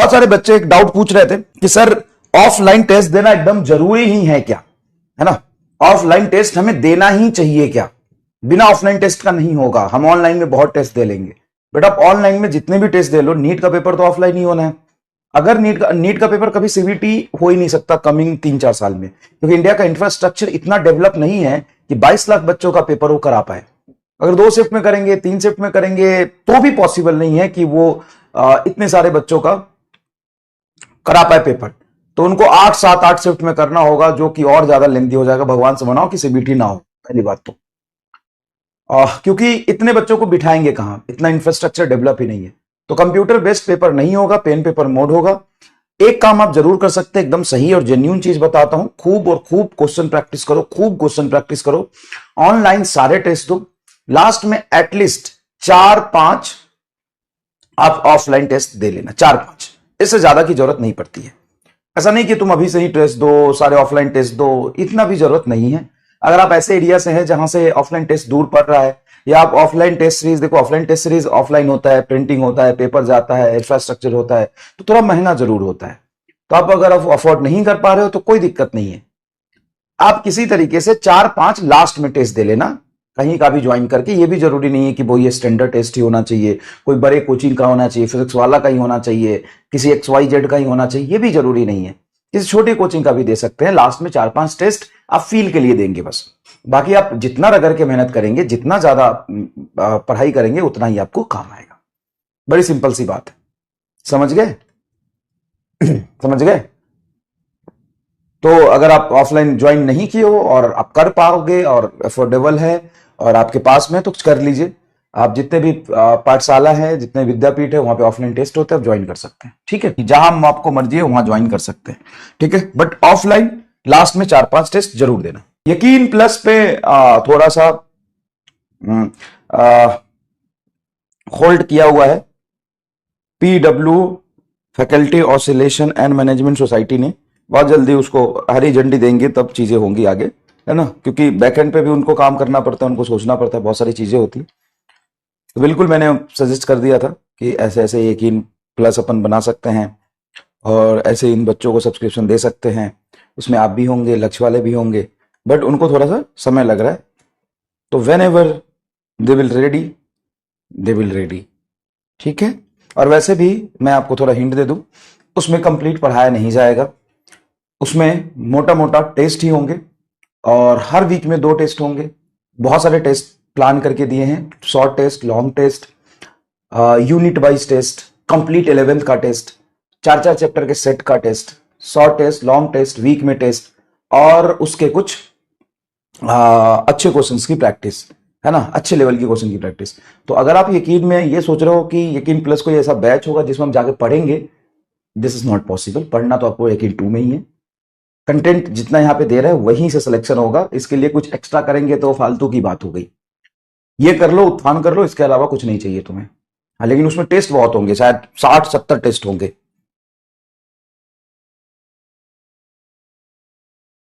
बहुत सारे बच्चे एक डाउट पूछ रहे थे कि सर ऑफलाइन टेस्ट देना एकदम जरूरी ही है क्या, है ना, ऑफलाइन टेस्ट हमें देना ही चाहिए क्या, बिना ऑफलाइन टेस्ट का नहीं होगा, हम ऑनलाइन में बहुत टेस्ट दे लेंगे। बट आप ऑनलाइन में जितने भी टेस्ट दे लो, नीट का पेपर तो ऑफलाइन ही होना है। अगर नीट का पेपर कभी सीबीटी हो ही नहीं सकता कमिंग 3-4 साल में, क्योंकि इंडिया का इंफ्रास्ट्रक्चर इतना डेवलप नहीं है कि 22 लाख बच्चों का पेपर वो करा पाए। अगर 2 शिफ्ट में करेंगे, 3 शिफ्ट में करेंगे तो भी पॉसिबल नहीं है कि वो इतने सारे बच्चों का करा पाए पेपर। तो उनको 8, 7, 8 शिफ्ट में करना होगा, जो कि और ज्यादा लेंथी हो जाएगा। भगवान से मनाओ कि सीबीटी ना हो, पहली बात तो। क्योंकि इतने बच्चों को बिठाएंगे कहां, इतना इंफ्रास्ट्रक्चर डेवलप ही नहीं है। तो कंप्यूटर बेस्ड पेपर नहीं होगा, पेन पेपर मोड होगा। एक काम आप जरूर कर सकते हैं, एकदम सही और जेन्युइन चीज बताता हूं, खूब और खूब क्वेश्चन प्रैक्टिस करो, खूब क्वेश्चन प्रैक्टिस करो, ऑनलाइन सारे टेस्ट दो, लास्ट में एटलीस्ट 4-5 आप ऑफलाइन टेस्ट दे लेना, 4-5, इससे ज्यादा की जरूरत नहीं पड़ती है। ऐसा नहीं कि तुम अभी से ही टेस्ट दो, सारे ऑफलाइन टेस्ट दो, इतना भी जरूरत नहीं है। अगर आप ऐसे एरिया से हैं जहां से ऑफलाइन टेस्ट दूर पड़ रहा है, या आप ऑफलाइन टेस्ट सीरीज देखो, ऑफलाइन टेस्ट सीरीज ऑफलाइन होता है, प्रिंटिंग होता है, पेपर जाता है, इंफ्रास्ट्रक्चर होता है, तो थोड़ा महंगा जरूर होता है। तो आप अगर अफोर्ड नहीं कर पा रहे हो तो कोई दिक्कत नहीं है, आप किसी तरीके से 4-5 लास्ट में टेस्ट दे लेना, कहीं का भी ज्वाइन करके। ये भी जरूरी नहीं है कि वो ये स्टैंडर्ड टेस्ट ही होना चाहिए, कोई बड़े कोचिंग का होना चाहिए, फिजिक्स वाला का ही होना चाहिए, किसी XYZ का ही होना चाहिए, ये भी जरूरी नहीं है। किसी छोटी कोचिंग का भी दे सकते हैं। लास्ट में 4-5 टेस्ट आप फील के लिए देंगे बस। बाकी आप जितना रगड़ के मेहनत करेंगे, जितना ज्यादा पढ़ाई करेंगे, उतना ही आपको काम आएगा। बड़ी सिंपल सी बात है, समझ गए? समझ गए? तो अगर आप ऑफलाइन ज्वाइन नहीं किए हो और आप कर पाओगे और अफोर्डेबल है और आपके पास में, तो कर लीजिए। आप जितने भी पाठशाला है, जितने विद्यापीठ है, वहां पे ऑफलाइन टेस्ट होते हैं, आप ज्वाइन कर सकते हैं। ठीक है, जहां आपको मर्जी है वहां ज्वाइन कर सकते हैं। ठीक है, बट ऑफलाइन लास्ट में 4-5 टेस्ट जरूर देना। यकीन प्लस पे थोड़ा सा होल्ड किया हुआ है PW faculty oscillation and management society ने। बहुत जल्दी उसको हरी झंडी देंगे, तब चीजें होंगी आगे, है ना, क्योंकि बैकएंड पे भी उनको काम करना पड़ता है, उनको सोचना पड़ता है, बहुत सारी चीजें होती है। तो बिल्कुल मैंने सजेस्ट कर दिया था कि ऐसे ऐसे यकीन प्लस अपन बना सकते हैं और ऐसे इन बच्चों को सब्सक्रिप्शन दे सकते हैं। उसमें आप भी होंगे, लक्ष्य वाले भी होंगे, बट उनको थोड़ा सा समय लग रहा है। तो when ever they will ready. ठीक है, और वैसे भी मैं आपको थोड़ा हिंट दे दूं, उसमें कंप्लीट पढ़ाया नहीं जाएगा, उसमें मोटा मोटा टेस्ट ही होंगे और हर वीक में 2 टेस्ट होंगे। बहुत सारे टेस्ट प्लान करके दिए हैं, short test, long test, unit wise test, complete 11th का टेस्ट, 4-4 चैप्टर के सेट का test, short test, long test, week में टेस्ट, और उसके कुछ अच्छे क्वेश्चंस की प्रैक्टिस, है ना, अच्छे लेवल की क्वेश्चन की प्रैक्टिस। तो अगर आप यकीन में ये सोच रहे हो कि यकीन प्लस कोई ऐसा बैच होगा जिसमें हम जाके पढ़ेंगे, दिस इज नॉट पॉसिबल। पढ़ना तो आपको यकीन 2 में ही है। कंटेंट जितना यहाँ पे दे रहा है वहीं से सिलेक्शन होगा, इसके लिए कुछ एक्स्ट्रा करेंगे तो फालतू की बात हो गई। ये कर लो, उत्थान कर लो, इसके अलावा कुछ नहीं चाहिए तुम्हें। हाँ, लेकिन उसमें टेस्ट बहुत होंगे, शायद 60-70 टेस्ट होंगे।